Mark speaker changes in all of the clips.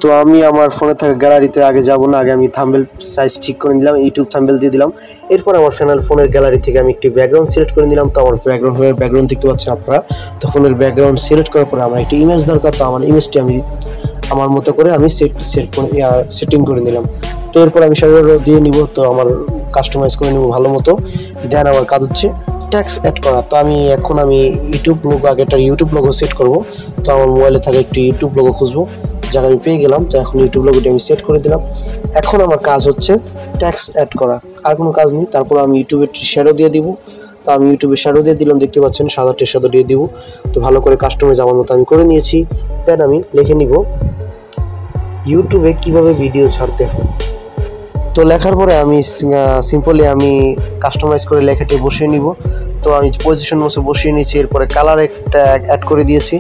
Speaker 1: তো আমি আমার ফোনে থাকা গ্যালারিতে আগে যাব না, আগে আমি থাম্বনেল সাইজ ঠিক করে নিলাম, ইউটিউব থাম্বনেল দিয়ে দিলাম। এরপর আমার ফোনের গ্যালারি থেকে আমি একটি ব্যাকগ্রাউন্ড সিলেক্ট করে নিলাম। তো আমার ব্যাকগ্রাউন্ড দেখতে পাচ্ছেন আপনারা। তো ফোনের ব্যাকগ্রাউন্ড সিলেক্ট করার পরে আমার একটি ইমেজ দরকার। তো আমার ইমেজটি আমি আমার মতো করে আমি সেটিং করে নিলাম। তো এরপর আমি শ্যাডো দিয়ে নিব। তো আমার কাস্টমাইজ করে নেব ভালো মতো। দেন আমার কাজ হচ্ছে ট্যাক্স অ্যাড করা। তো আমি ইউটিউব লোগো, আগে একটা ইউটিউব লোগো সেট করব। তো আমার মোবাইলে থাকা একটি ইউটিউব লোগো খুঁজবো, জায়গা আমি পেয়ে গেলাম। তো এখন ইউটিউব লোগোটি আমি সেট করে দিলাম। এখন আমার কাজ হচ্ছে ট্যাক্স অ্যাড করা, আর কোনো কাজ নেই। তারপর আমি ইউটিউবের শ্যাডো দিয়ে দিব। তো আমি ইউটিউবে শ্যাডো দিয়ে দিলাম, দেখতে পাচ্ছেন সাদা শ্যাডো দিয়ে দিব। তো ভালো করে কাস্টমাইজ আমার মতো আমি করে নিয়েছি। দেন আমি লিখে নিব ইউটিউবে কিভাবে ভিডিও ছাড়তে হয়। তো লেখার পরে আমি সিম্পলি আমি কাস্টমাইজ করে লেখাটি বসিয়ে নিব। তো আমি পজিশন মতো বসিয়ে নিয়েছি। এরপরে কালার একটা অ্যাড করে দিয়েছি।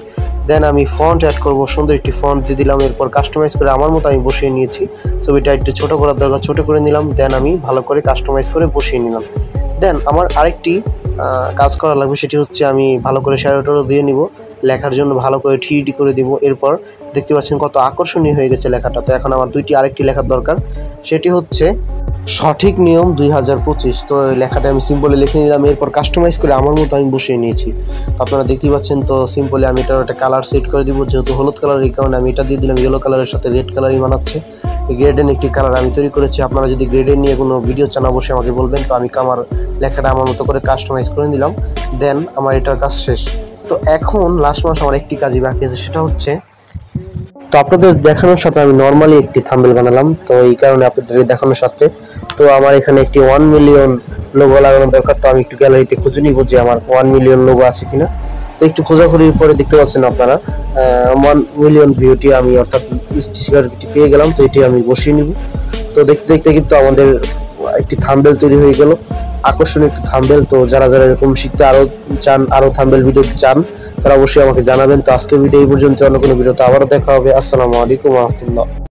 Speaker 1: দেন আমি ফন্ট অ্যাড করব, সুন্দর একটি ফন্ট দিয়ে দিলাম। এরপর কাস্টমাইজ করে আমার মতো আমি বসিয়ে নিয়েছি। ছবিটা একটু ছোটো করার দরকার, ছোটো করে নিলাম। দেন আমি ভালো করে কাস্টমাইজ করে বসিয়ে নিলাম। দেন আমার আরেকটি কাজ করা লাগবে, সেটি হচ্ছে আমি ভালো করে শ্যাডো দিয়ে নিব, লেখার জন্য ভালো করে 3D করে দিব। এরপর দেখতে পাচ্ছেন কত আকর্ষণীয় হয়ে গেছে লেখাটা। তো এখন আমার আরেকটি লেখার দরকার, সেটি হচ্ছে সঠিক নিয়ম 2025। তো লেখাটা আমি সিম্পলি লিখে নিলাম। এরপর কাস্টমাইজ করে আমার মতো আমি বসিয়ে নিয়েছি। তো আপনারা দেখতেই পাচ্ছেন। তো সিম্পলি আমি এটার একটা কালার সেট করে দিব, যেহেতু হলুদ কালার, এই কারণে আমি এটা দিয়ে দিলাম। ইয়েলো কালারের সাথে রেড কালারই মানাচ্ছে। গ্রেডেন একটি কালার আমি তৈরি করেছি। আপনারা যদি গ্রেডেন নিয়ে কোনো ভিডিও চান অবশ্যই আমাকে বলবেন। তো আমি আমার লেখাটা আমার মতো করে কাস্টমাইজ করে দিলাম। দেন আমার এটার কাজ শেষ। তো এখন লাস্ট মাস আমার একটি কাজই বাকি আছে, সেটা হচ্ছে, তো আপনাদের দেখানোর সাথে আমি নর্মালি একটি থাম্বনেল বানালাম। তো এই কারণে আপনাদের দেখানোর সাথে তো আমার এখানে একটি 1 মিলিয়ন লোগো লাগানো দরকার। তো আমি একটু গ্যালারিতে খুঁজে নিব যে আমার 1 মিলিয়ন লোগো আছে কিনা। তো একটু খোঁজাখুঁজির পরে দেখতে পাচ্ছেন আপনারা 1 মিলিয়ন ভিউটি আমি অর্থাৎ স্টিকারটি পেয়ে গেলাম। তো এটি আমি বসিয়ে নিব। তো দেখতে দেখতে কিন্তু আমাদের একটি থাম্বনেল তৈরি হয়ে গেল, আকর্ষণীয় একটি থাম্বনেল। তো যারা এরকম শিখতে আরো থাম্বনেল ভিডিও চান, তারা অবশ্যই আমাকে জানাবেন। তো আজকের ভিডিও এই পর্যন্ত, অন্য কোনো ভিডিওতে আবারও দেখা হবে। আসসালামু আলাইকুম ওয়া রাহমাতুল্লাহ।